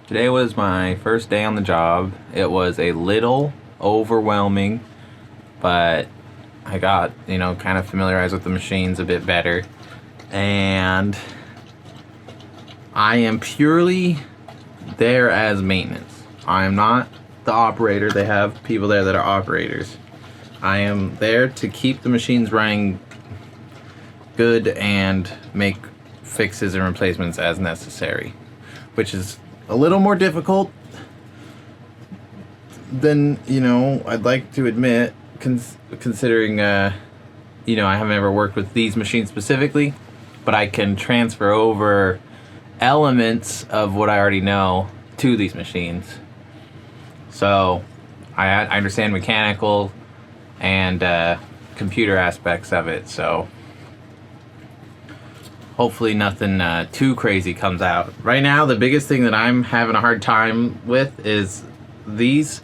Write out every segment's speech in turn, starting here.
Today was my first day on the job. It was a little overwhelming, but I got, kind of familiarized with the machines a bit better. And I am purely there as maintenance. I am not the operator. They have people there that are operators. I am there to keep the machines running good and make fixes and replacements as necessary, which is a little more difficult than I'd like to admit, considering I haven't ever worked with these machines specifically, but I can transfer over elements of what I already know to these machines. So I understand mechanical and computer aspects of it, so hopefully nothing too crazy comes out. Right now, the biggest thing that I'm having a hard time with is these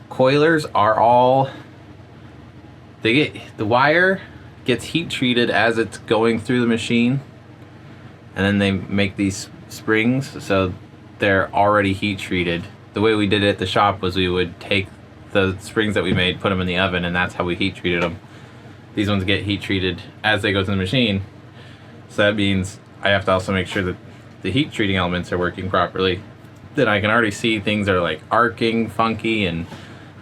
coilers are all, the wire gets heat treated as it's going through the machine, and then they make these springs, so they're already heat treated. The way we did it at the shop was we would take the springs that we made, put them in the oven, and that's how we heat treated them. These ones get heat treated as they go through the machine. So that means I have to also make sure that the heat treating elements are working properly. Then I can already see things are like arcing, funky, and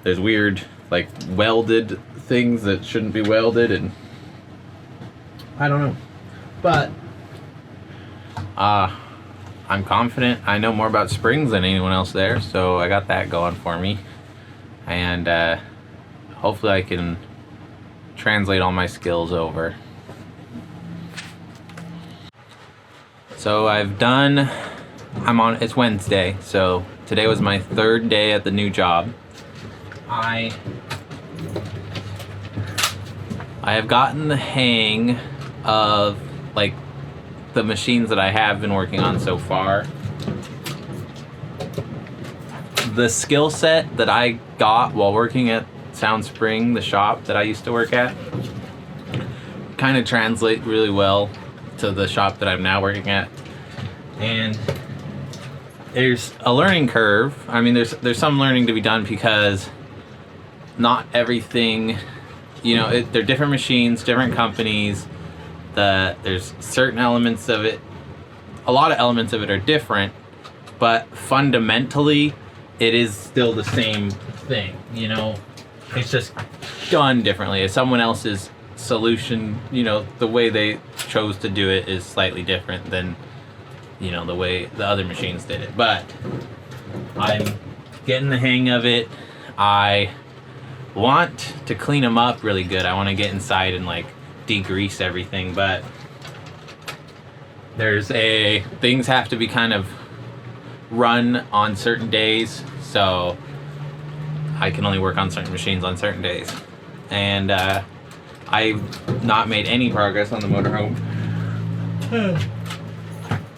there's weird like welded things that shouldn't be welded, and I don't know. But I'm confident I know more about springs than anyone else there, so I got that going for me. And hopefully I can translate all my skills over. So it's Wednesday, so today was my third day at the new job. I have gotten the hang of like the machines that I have been working on so far. The skill set that I got while working at Sound Spring, the shop that I used to work at, kind of translate really well to the shop that I'm now working at. And there's a learning curve. I mean, there's some learning to be done because not everything, they're different machines, different companies. There's certain elements of it, a lot of elements of it are different, but fundamentally it is still the same thing. It's just done differently. It's someone else's solution. The way they chose to do it is slightly different than the way the other machines did it, but I'm getting the hang of it. I want to clean them up really good. I want to get inside and like degrease everything, but things have to be kind of run on certain days, so I can only work on certain machines on certain days. And I've not made any progress on the motorhome.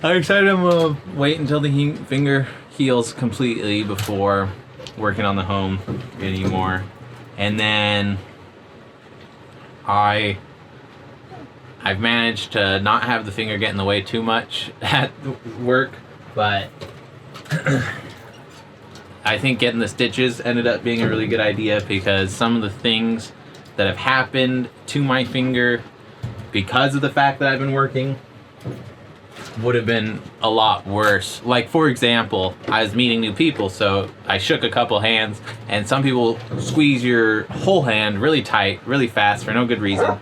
I decided I'm gonna wait until the finger heals completely before working on the home anymore. And then I've managed to not have the finger get in the way too much at work, but I think getting the stitches ended up being a really good idea, because some of the things that have happened to my finger because of the fact that I've been working would have been a lot worse. Like, for example, I was meeting new people, so I shook a couple hands, and some people squeeze your whole hand really tight, really fast for no good reason,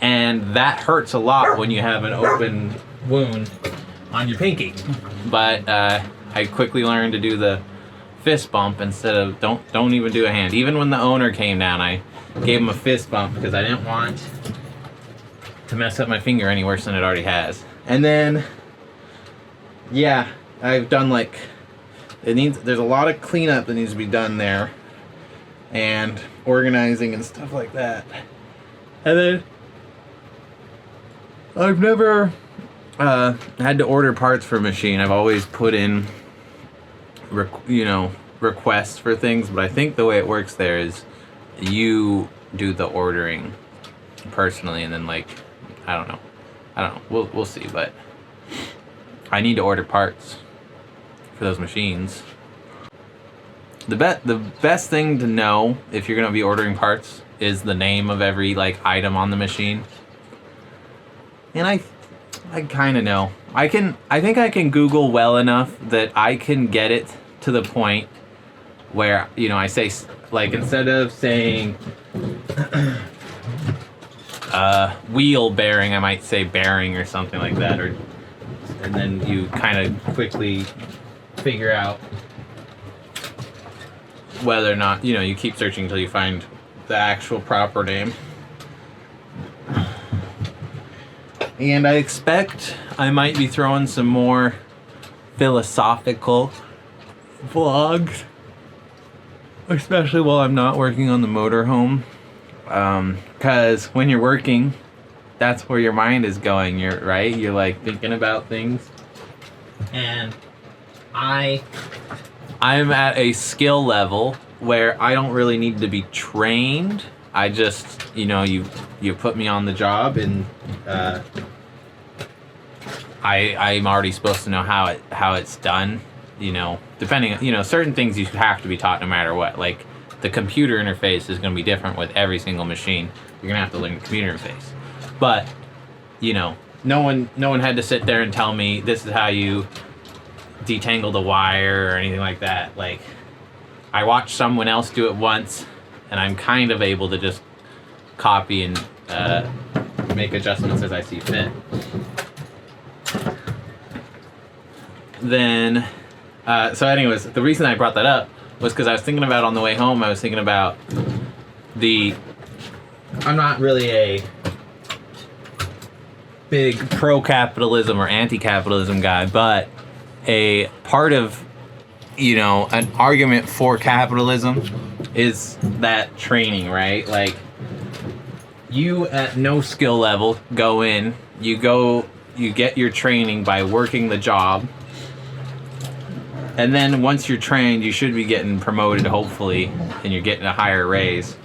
and that hurts a lot when you have an open wound on your pinky. But I quickly learned to do the fist bump instead of don't even do a hand. Even when the owner came down, I gave him a fist bump because I didn't want to mess up my finger any worse than it already has. And then yeah, I've done there's a lot of cleanup that needs to be done there, and organizing and stuff like that. And then I've never had to order parts for a machine. I've always put in requests for things, but I think the way it works there is you do the ordering personally, and then I don't know. We'll see, but I need to order parts for those machines. The best thing to know if you're gonna be ordering parts is the name of every like item on the machine. And I kind of know. I think I can Google well enough that I can get it to the point where, you know, I say, like, instead of saying wheel bearing, I might say bearing or something like that, and then you kind of quickly figure out whether or not, you know, you keep searching until you find the actual proper name. And I expect I might be throwing some more philosophical vlogs, especially while I'm not working on the motorhome. Because when you're working, that's where your mind is going. You're like thinking about things. And I'm at a skill level where I don't really need to be trained. I just, you know, you put me on the job, and I'm already supposed to know how it's done. You know, depending, you know, certain things you have to be taught no matter what. Like the computer interface is going to be different with every single machine. You're going to have to learn the computer interface. But, you know, no one had to sit there and tell me this is how you detangle the wire or anything like that. Like, I watched someone else do it once, and I'm kind of able to just copy and make adjustments as I see fit. Then, so anyways, the reason I brought that up was because I was thinking about, on the way home, I was thinking about I'm not really a big pro-capitalism or anti-capitalism guy, but a part of, you know, an argument for capitalism is that training, right? Like, you at no skill level go in, you get your training by working the job, and then once you're trained, you should be getting promoted, hopefully, and you're getting a higher raise.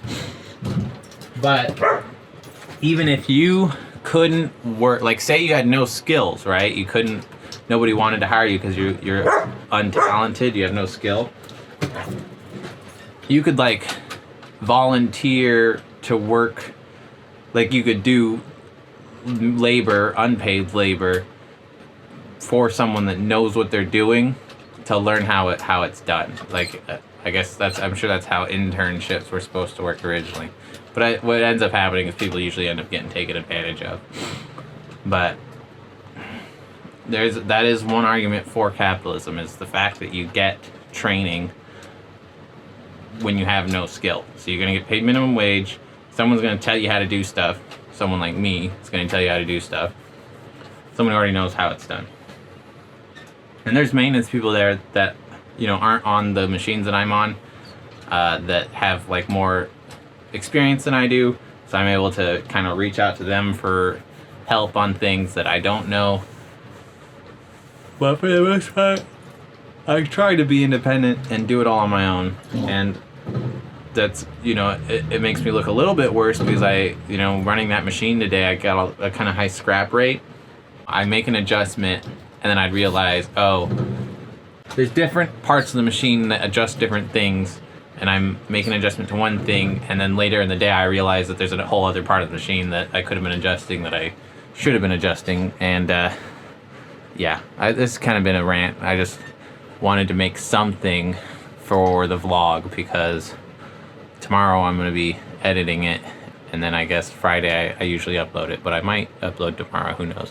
But even if you couldn't work, like, say you had no skills, right? Nobody wanted to hire you because you're untalented, you have no skill. You could, like, volunteer to work, like, you could do labor, unpaid labor, for someone that knows what they're doing, to learn how it's done. Like, I guess I'm sure that's how internships were supposed to work originally. But what ends up happening is people usually end up getting taken advantage of. But that is one argument for capitalism, is the fact that you get training when you have no skill. So you're going to get paid minimum wage. Someone's going to tell you how to do stuff. Someone like me is going to tell you how to do stuff. Someone who already knows how it's done. And there's maintenance people there that, you know, aren't on the machines that I'm on, that have, like, more experience than I do. So I'm able to kind of reach out to them for help on things that I don't know. But for the most part, I try to be independent and do it all on my own. And that's, you know, it makes me look a little bit worse because you know, running that machine today, I got a kind of high scrap rate. I make an adjustment, and then I'd realize, oh, there's different parts of the machine that adjust different things, and I'm making an adjustment to one thing, and then later in the day I realize that there's a whole other part of the machine that I could have been adjusting that I should have been adjusting. And yeah, this has kind of been a rant. I just wanted to make something for the vlog because tomorrow I'm going to be editing it, and then I guess Friday I usually upload it, but I might upload tomorrow, who knows.